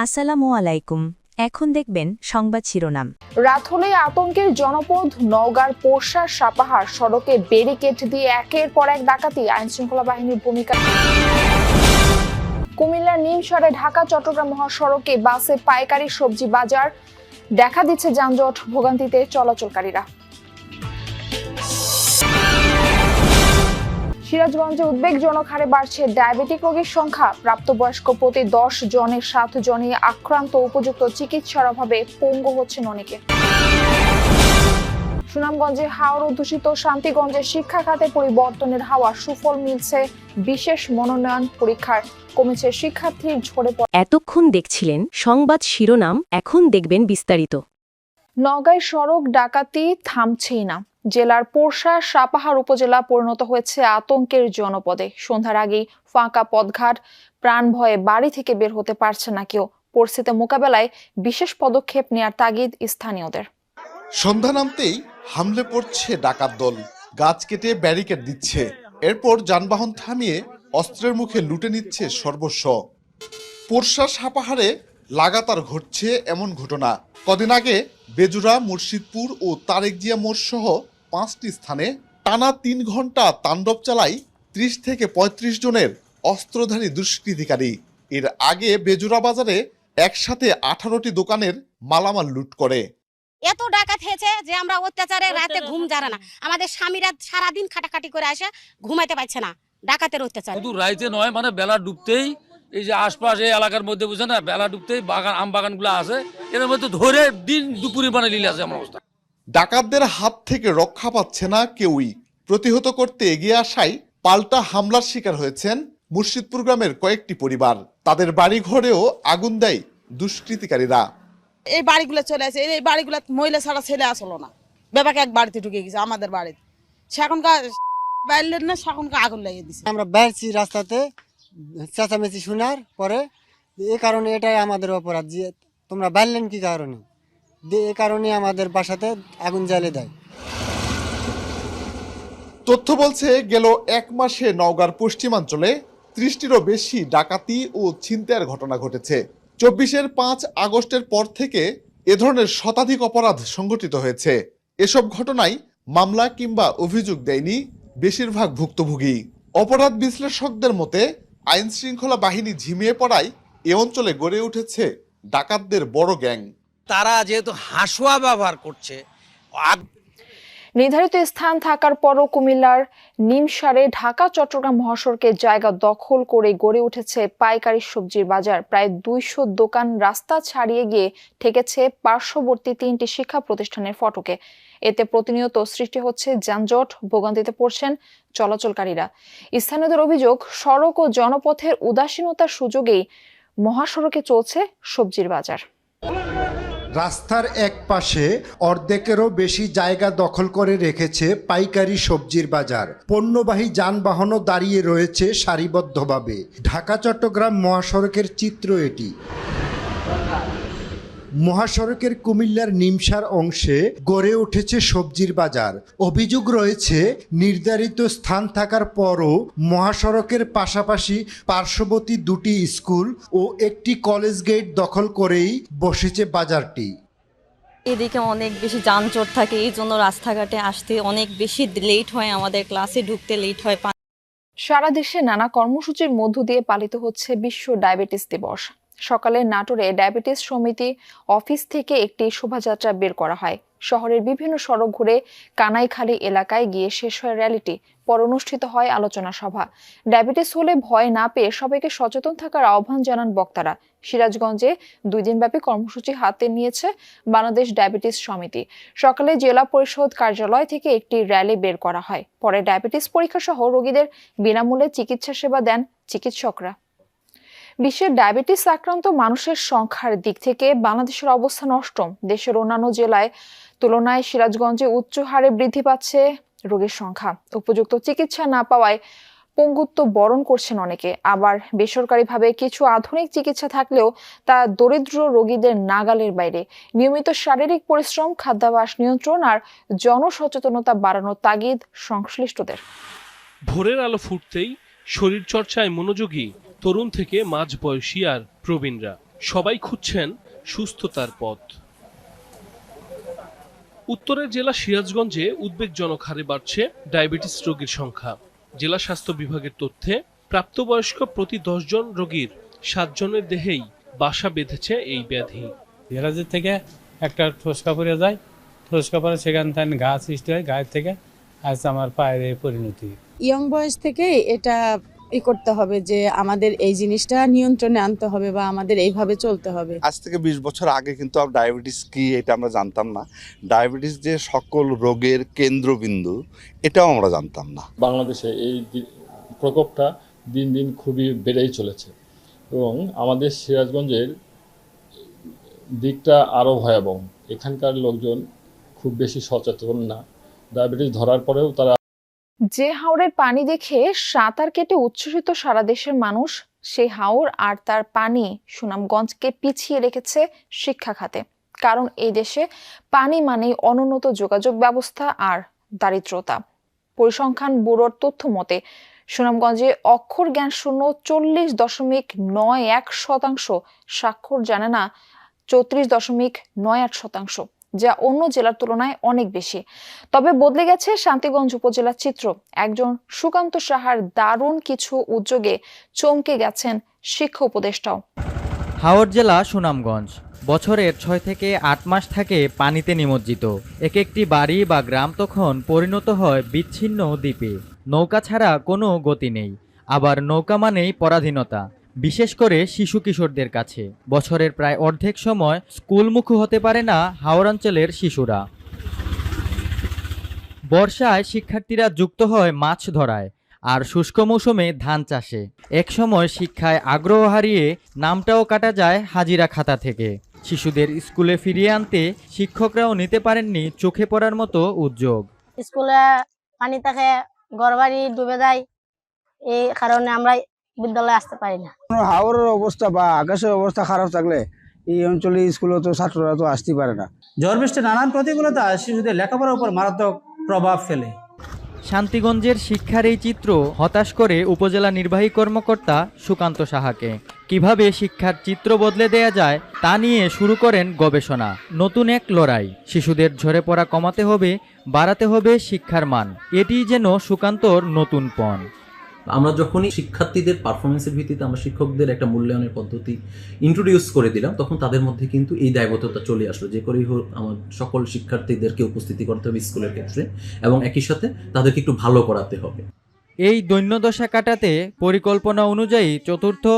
আসসালামু আলাইকুম। এখন দেখবেন সংবাদ শিরোনাম। রাত হলে আতঙ্কের জনপদ নওগাঁর পোরশা সাপাহার সড়কে ব্যারিকেড দিয়ে একের পর এক ডাকাতি, আইনশৃঙ্খলা বাহিনীর ভূমিকা। কুমিল্লার নিমসারে ঢাকা চট্টগ্রাম মহাসড়কে বাসে পাইকারি সবজি বাজার, দেখা দিচ্ছে যানজট, ভোগান্তিতে চলাচলকারীরা। সিরাজগঞ্জে উদ্বেগজনক হারে বাড়ছে ডায়াবেটিক রোগীর সংখ্যা। প্রাপ্তবয়স্ক প্রতি 10 জনের 7 জনই আক্রান্ত। উপযুক্ত চিকিৎসার অভাবে পঙ্গু হচ্ছেন অনেকে। সুনামগঞ্জে হাওর অধ্যুষিত শান্তিগঞ্জে শিক্ষা খাতে পরিবর্তনের হাওয়া, সুফল মিলছে বিশেষ মনোনয়ন পরীক্ষার, কমেছে শিক্ষার্থীর ঝরে পড়া। এতক্ষণ দেখছিলেন সংবাদ শিরোনাম, এখন দেখবেন বিস্তারিত। নওগাঁয় সড়ক ডাকাতি থামছেই না। জেলার পোরশা সাপাহার উপজেলা পরিণত হয়েছে আতঙ্কের জনপদে। সন্ধ্যার আগেই ফাঁকা পথঘাট, প্রাণ ভয়ে বাড়ি থেকে বের হতে পারছে না কেউ। পরিস্থিতি মোকাবেলায় বিশেষ পদক্ষেপ নেয়ার তাগিদ স্থানীয়দের। সন্ধ্যা নামতেই হামলে পড়ছে ডাকাত দল, গাছ কেটে ব্যারিকেড দিচ্ছে, এরপর যানবাহন থামিয়ে অস্ত্রের মুখে লুটে নিচ্ছে সর্বস্ব। পোরশা সাপাহারে লাগাতার ঘটছে এমন ঘটনা। কদিন আগে বেজুরা, মুর্শিদপুর ও তারেক জিয়া মোড় সহ 5টি স্থানে টানা 3 ঘন্টা তাণ্ডব চালায় 30 থেকে 35 জনের অস্ত্রধারী দুষ্কৃতিকারী। এর আগে বেজুরা বাজারে একসাথে 18টি দোকানের মালামাল লুট করে। এত ডাকাত হয়েছে যে আমরা অত্যাচারে রাতে ঘুম জানা না। আমাদের স্বামীরা সারাদিন খাটাখাটি করে আসে, ঘুমাইতে পারছে না ডাকাতের অত্যাচার। শুধু রাইতে নয়, মানে বেলা ডুবতেই এই যে আশপাশ এই এলাকার মধ্যে বুঝে না, বেলা ডুবতেই বাগান, আম বাগানগুলো আছে, এর মধ্যে ধরে দিন দুপুরে মানে লীলা আছে আমার অবস্থা। ডাকাতদের হাত থেকে রক্ষা পাচ্ছে না কেউই। প্রতিহত করতে এগিয়ে আসায় পাল্টা হামলার শিকার হয়েছেন মুর্শিদপুর গ্রামের কয়েকটি পরিবার। তাদের বাড়ি ঘরেও আগুন দেয় দুষ্কৃতিকারীরা। এই বাড়িগুলো চলে আসে, এই বাড়িগুলো মহিলা ছাড়া ছেলে আসলো না। বেবাকে এক বাড়িতে ঢুকে গেছে আমাদের বাড়িতে, সেখনকার বাইরের না, সেখনকার আগুন লাগিয়ে দিছে। আমরা বেরছি রাস্তাতে, চেঁচামেচি শোনার পরে এই কারণে এটাই আমাদের অপরাধ যে তোমরা বাইরলেন কি কারণে, এই কারণে আমাদের বাসাতে আগুন জ্বালিয়ে দেয়। তথ্য বলছে গেল 1 মাসে নওগাঁর পশ্চিমাঞ্চলে 30টিরও বেশি ডাকাতি ও ছিনতাইয়ের ঘটনা ঘটেছে। 24-এর 5 আগস্টের পর থেকে এ ধরনের শতাধিক অপরাধ সংঘটিত হয়েছে। এসব ঘটনায় মামলা কিংবা অভিযোগ দেয়নি বেশিরভাগ ভুক্তভোগী। অপরাধ বিশ্লেষকদের মতে আইন শৃঙ্খলা বাহিনী ঝিমিয়ে পড়ায় এ অঞ্চলে গড়ে উঠেছে ডাকাতদের বড় গ্যাং। তারা যেহেতু হাসুয়া ব্যবহার করছে, নির্ধারিত স্থান থাকার পরও কুমিল্লার নিমসারে ঢাকা চট্টগ্রাম মহাসড়কের জায়গা দখল করে গড়ে উঠেছে পাইকারি সবজির বাজার। প্রায় 200 দোকান রাস্তা ছাড়িয়ে গিয়ে ঠেকেছে পার্শ্ববর্তী 3টি শিক্ষা প্রতিষ্ঠানের ফটকে। এতে প্রতিনিয়ত সৃষ্টি হচ্ছে যানজট, ভোগান্তিতে পড়ছেন চলাচলকারীরা। স্থানীয়দের অভিযোগ, সড়ক ও জনপথের উদাসীনতার সুযোগেই মহাসড়কে চলছে সবজির বাজার। রাস্তার এক পাশে অর্ধেকেরও বেশি জায়গা দখল করে রেখেছে পাইকারি সবজির বাজার। পণ্যবাহী যানবাহনও দাঁড়িয়ে রয়েছে সারিবদ্ধভাবে। ঢাকা চট্টগ্রাম মহাসড়কের চিত্র এটি। মহাসড়কের কুমিল্লার নিমসার অংশে গড়ে উঠেছে সবজির বাজার। অভিযোগ রয়েছে নির্ধারিত স্থান থাকার পরও মহাসড়কের পাশাপাশি পার্শ্ববর্তী 2টি স্কুল ও একটি কলেজ গেট দখল করেই বসেছে বাজারটি। এদিকে অনেক বেশি যানজট থাকে, এই জন্য রাস্তাঘাটে আসতে অনেক বেশি লেট হয়, আমাদের ক্লাসে ঢুকতে লেট হয়। সারা দেশে নানা কর্মসূচির মধ্য দিয়ে পালিত হচ্ছে বিশ্ব ডায়াবেটিস দিবস। সকালে নাটোরে ডায়াবেটিস সমিতি অফিস থেকে একটি শোভাযাত্রা বের করা হয়। শহরের বিভিন্ন সড়ক ঘুরে কানাইখালী এলাকায় গিয়ে শেষ হয় র্যালিটি। পর অনুষ্ঠিত হয় আলোচনা সভা। ডায়াবেটিস হলে ভয় না পেয়ে সবাইকে সচেতন থাকার আহ্বান জানান বক্তারা। সিরাজগঞ্জে 2 দিনব্যাপী কর্মসূচি হাতে নিয়েছে বাংলাদেশ ডায়াবেটিস সমিতি। সকালে জেলা পরিষদ কার্যালয় থেকে একটি র্যালি বের করা হয়। পরে ডায়াবেটিস পরীক্ষা সহ রোগীদের বিনামূল্যে চিকিৎসা সেবা দেন চিকিৎসকরা। বিশ্বের ডায়াবেটিস আক্রান্ত মানুষের সংখ্যার দিক থেকে বাংলাদেশের অবস্থান 8ম। দেশের অন্যান্য জেলায় তুলনায় সিরাজগঞ্জে উচ্চ হারে বৃদ্ধি পাচ্ছে রোগীর সংখ্যা। উপযুক্ত চিকিৎসা না পাওয়ায় পঙ্গুত্ব বরণ করছেন অনেকে। আবার বেসরকারিভাবে কিছু আধুনিক চিকিৎসা থাকলেও তা দরিদ্র রোগীদের নাগালের বাইরে। নিয়মিত শারীরিক পরিশ্রম, খাদ্যাভ্যাস নিয়ন্ত্রণ আর জনসচেতনতা বাড়ানোর তাগিদ সংশ্লিষ্টদের। ভোরের আলো ফুটতেই শরীরচর্চায় মনোযোগী তরুণ থেকে মাঝবয়সী আর প্রবীণরা। সবাই খুঁজছেন সুস্থতার পথ। উত্তরের জেলা সিরাজগঞ্জে উদ্বেগজনক হারে বাড়ছে ডায়াবেটিস রোগীর সংখ্যা। জেলা স্বাস্থ্য বিভাগের তথ্যে প্রাপ্তবয়স্ক প্রতি 10 জন রোগীর 7 জনের দেহেই বাসা বেঁধেছে এই ব্যাধি। এরাজের থেকে একটা ঠোসকা পড়ে যায়, ঠোসকা পরে সেখান থেকে ঘা সৃষ্টি হয়, গায়ের থেকে আজ আমার পায়ের এই পরিণতি। ইয়ং বয়স থেকে এটা করতে হবে যে আমাদের এই জিনিসটা নিয়ন্ত্রণে আনতে হবে বা আমাদের এইভাবে চলতে হবে। আজ থেকে 20 বছর আগে কিন্তু ডায়াবেটিস কি এটা আমরা জানতাম না। ডায়াবেটিস যে সকল রোগের কেন্দ্রবিন্দু এটাও আমরা জানতাম না। বাংলাদেশে এই প্রকোপটা দিন দিন খুবই বেড়েই চলেছে এবং আমাদের সিরাজগঞ্জের দিকটা আরও ভয়াবহ। এখানকার লোকজন খুব বেশি সচেতন না। ডায়াবেটিস ধরার পরেও তারা যে হাওরের পানি দেখে সাঁতার কেটে উচ্ছ্বসিত সারা দেশের মানুষ, সেই হাওর আর তার পানি সুনামগঞ্জকে পিছিয়ে রেখেছে শিক্ষা খাতে। কারণ এই দেশে পানি মানেই অনুন্নত যোগাযোগ ব্যবস্থা আর দারিদ্রতা। পরিসংখ্যান ব্যুরোর তথ্য মতে সুনামগঞ্জে অক্ষর জ্ঞান শূন্য 40.91%, স্বাক্ষর জানে না 34.98%, যা অন্য জেলার তুলনায় অনেক বেশি। তবে বদলে গেছে শান্তিগঞ্জ উপজেলার চিত্র। একজন সুকান্ত সাহার দারুণ কিছু উদ্যোগে চমকে গেছেন শিক্ষা উপদেষ্টাও। হাওর জেলা সুনামগঞ্জ বছরের 6 থেকে 8 মাস থাকে পানিতে নিমজ্জিত। এক একটি বাড়ি বা গ্রাম তখন পরিণত হয় বিচ্ছিন্ন দ্বীপে। নৌকা ছাড়া কোনো গতি নেই, আবার নৌকা মানেই পরাধীনতা, বিশেষ করে শিশু কিশোরদের কাছে। বছরের প্রায় অর্ধেক সময় স্কুলমুখী হতে পারে না হাওড়াঞ্চলের শিশুরা। বর্ষায় শিক্ষার্থীরা যুক্ত হয় মাছ ধরায় আর শুষ্ক মৌসুমে ধান চাষে। এক সময় শিক্ষায় আগ্রহ হারিয়ে নামটাও কাটা যায় হাজিরা খাতা থেকে। শিশুদের স্কুলে ফিরিয়ে আনতে শিক্ষকরাও নিতে পারেননি চোখে পড়ার মতো উদ্যোগ। স্কুলে পানি থাকে, ঘরবাড়ি ডুবে যায়, এই কারণে আমরা বিদ্যালয়ে আসতে পারি না। হাওরের অবস্থা বা আকাশের অবস্থা খারাপ থাকলে এই অঞ্চলে স্কুলে তো ছাত্ররা তো আসতে পারে না। ঝড় বৃষ্টি নানান প্রতিকূলতা শিশুদের লেখাপড়ার উপর মারাত্মক প্রভাব ফেলে। শান্তিগঞ্জের শিক্ষার এই চিত্র হতাশ করে উপজেলা নির্বাহী কর্মকর্তা সুকান্ত সাহাকে। কিভাবে শিক্ষার চিত্র বদলে দেয়া যায় তা নিয়ে শুরু করেন গবেষণা। নতুন এক লড়াই, শিশুদের ঝরে পড়া কমাতে হবে, বাড়াতে হবে শিক্ষার মান। এটিই যেন সুকান্তর নতুন পণ। আমরা যখনই শিক্ষার্থীদের পারফরমেন্সের ভিত্তিতে আমরা শিক্ষকদের একটা মূল্যায়নের পদ্ধতি ইন্ট্রোডিউস করে দিলাম, তখন তাদের মধ্যে কিন্তু এই দায়বদ্ধতা চলে আসলো যে করেই হোক আমার সকল শিক্ষার্থীদেরকে উপস্থিতি করতে হবে স্কুলের ক্ষেত্রে, এবং একই সাথে তাদেরকে একটু ভালো করাতে হবে। এই দৈন্যদশা কাটাতে পরিকল্পনা অনুযায়ী চতুর্থ